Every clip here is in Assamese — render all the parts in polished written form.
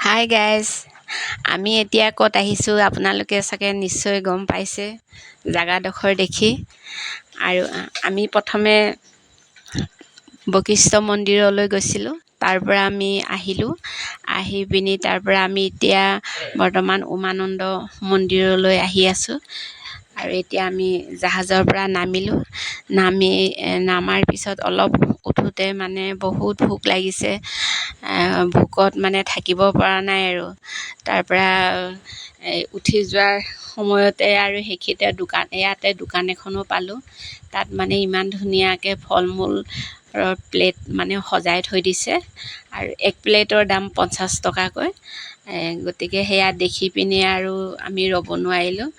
হাই গাইজ, আমি এতিয়া ক'ত আহিছোঁ আপোনালোকে চাগে নিশ্চয় গম পাইছে জেগাডোখৰ দেখি। আৰু আমি প্ৰথমে বশিষ্ঠ মন্দিৰলৈ গৈছিলোঁ, তাৰ পৰা আমি আহিলোঁ। আহি পিনি তাৰ পৰা আমি এতিয়া বৰ্তমান উমানন্দ মন্দিৰলৈ আহি আছোঁ। আৰু এতিয়া আমি জাহাজৰ পৰা নামিলোঁ। নামাৰ পিছত অলপ উঠোঁতে মানে বহুত ভোক লাগিছে। ভোকত মানে থাকিব পৰা নাই আৰু তাৰ পৰা উঠি যোৱাৰ সময়তে আৰু ইয়াতে দোকান এখনো পালোঁ। তাত মানে ইমান ধুনীয়াকৈ ফল মূল প্লেট মানে সজাই থৈ দিছে আৰু এক প্লেটৰ দাম 50 টকাকৈ। গতিকে সেয়া দেখি পিনি আৰু আমি ৰ'ব নোৱাৰিলোঁ।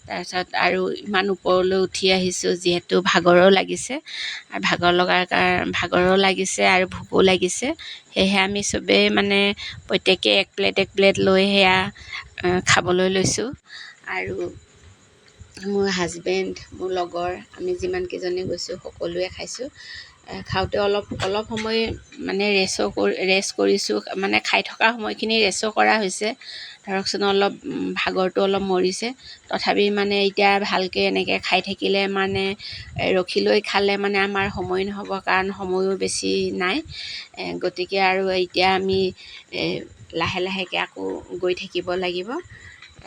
তাৰপিছত আৰু ইমান ওপৰলৈ উঠি আহিছোঁ যিহেতু ভাগৰো লাগিছে, আৰু ভাগৰো লাগিছে আৰু ভোকো লাগিছে। সেয়েহে আমি চবেই মানে প্ৰত্যেকে এক প্লেট লৈ সেয়া খাবলৈ লৈছোঁ। আৰু মোৰ হাজবেণ্ড, মোৰ লগৰ, আমি যিমানকেইজনী গৈছোঁ সকলোৱে খাইছোঁ। খাওঁতে অলপ সময় মানে ৰেষ্ট কৰিছোঁ, মানে খাই থকা সময়খিনি ৰেষ্টো কৰা হৈছে। ধৰকচোন অলপ ভাগৰটো অলপ মৰিছে। তথাপি মানে এতিয়া ভালকৈ এনেকৈ খাই থাকিলে মানে ৰখি লৈ খালে মানে আমাৰ সময় নহ'ব, কাৰণ সময়ো বেছি নাই। গতিকে আৰু এতিয়া আমি লাহেকৈ আকৌ গৈ থাকিব লাগিব।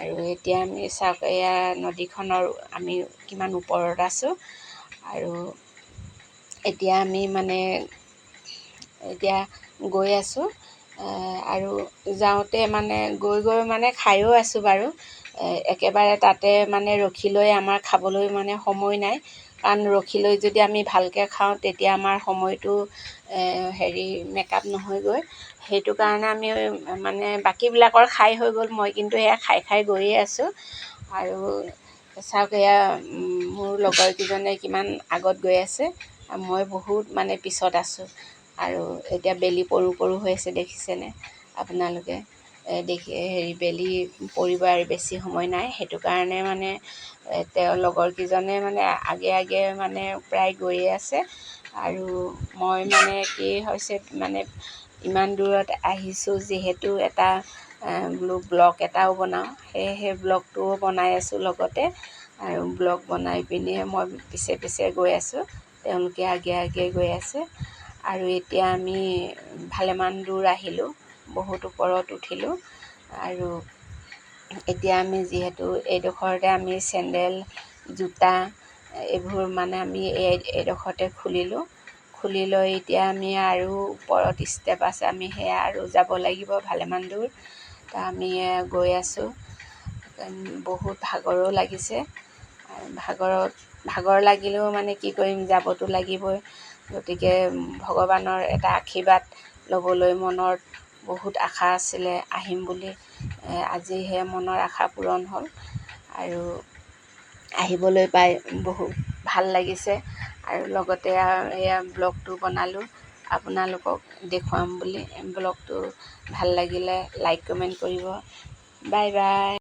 আৰু এতিয়া আমি চাওক, এয়া নদীখনৰ আমি কিমান ওপৰত আছোঁ। আৰু এতিয়া আমি মানে এতিয়া গৈ আছোঁ। আৰু যাওঁতে মানে গৈ মানে খায়ো আছোঁ বাৰু। একেবাৰে তাতে মানে ৰখি লৈ আমাৰ খাবলৈ মানে সময় নাই, কাৰণ ৰখি লৈ যদি আমি ভালকৈ খাওঁ তেতিয়া আমাৰ সময়টো মেকআপ নহয়গৈ। সেইটো কাৰণে আমি মানে বাকীবিলাকৰ খাই হৈ গ'ল, মই কিন্তু এয়া খাই গৈয়ে আছোঁ। আৰু চাওক, এয়া মোৰ লগৰকেইজনে কিমান আগত গৈ আছে, মই বহুত মানে পিছত আছোঁ। আৰু এতিয়া বেলি পৰো হৈ আছে, দেখিছেনে আপোনালোকে? বেলি পৰিব আৰু বেছি সময় নাই। সেইটো কাৰণে মানে তেওঁৰ লগৰকেইজনে মানে আগে মানে প্ৰায় গৈয়ে আছে। আৰু মই মানে কি হৈছে, মানে ইমান দূৰত আহিছোঁ যিহেতু এটা ব্লগ এটাও বনাওঁ, সেই ব্লগটোও বনাই আছোঁ লগতে। আৰু ব্লগ বনাই পিনি মই পিছে গৈ আছোঁ, তেওঁলোকে আগে গৈ আছে। আৰু এতিয়া আমি ভালেমান দূৰ আহিলোঁ, বহুত ওপৰত উঠিলোঁ। আৰু এতিয়া আমি যিহেতু এইডোখৰতে আমি চেণ্ডেল, জোতা এইবোৰ মানে আমি এইডোখৰতে খুলি লৈ এতিয়া আমি আৰু ওপৰত ষ্টেপ আছে, আমি সেয়া আৰু যাব লাগিব ভালেমান দূৰ। আমি গৈ আছোঁ। বহুত ভাগৰো লাগিছে। ভাগৰ লাগিলেও মানে কি কৰিম, যাবতো লাগিবই। গতিকে ভগৱানৰ এটা আশীৰ্বাদ ল'বলৈ মনত বহুত আশা আছিলে আহিম বুলি। আজি সেই মনৰ আশা পূৰণ হ'ল। আৰু আহিবলৈ পাই বহুত ভাল লাগিছে। আৰু লগতে এয়া ব্লগটো বনালোঁ আপোনালোকক দেখুৱাম বুলি। ব্লগটো ভাল লাগিলে লাইক কমেণ্ট কৰিব। Bye bye.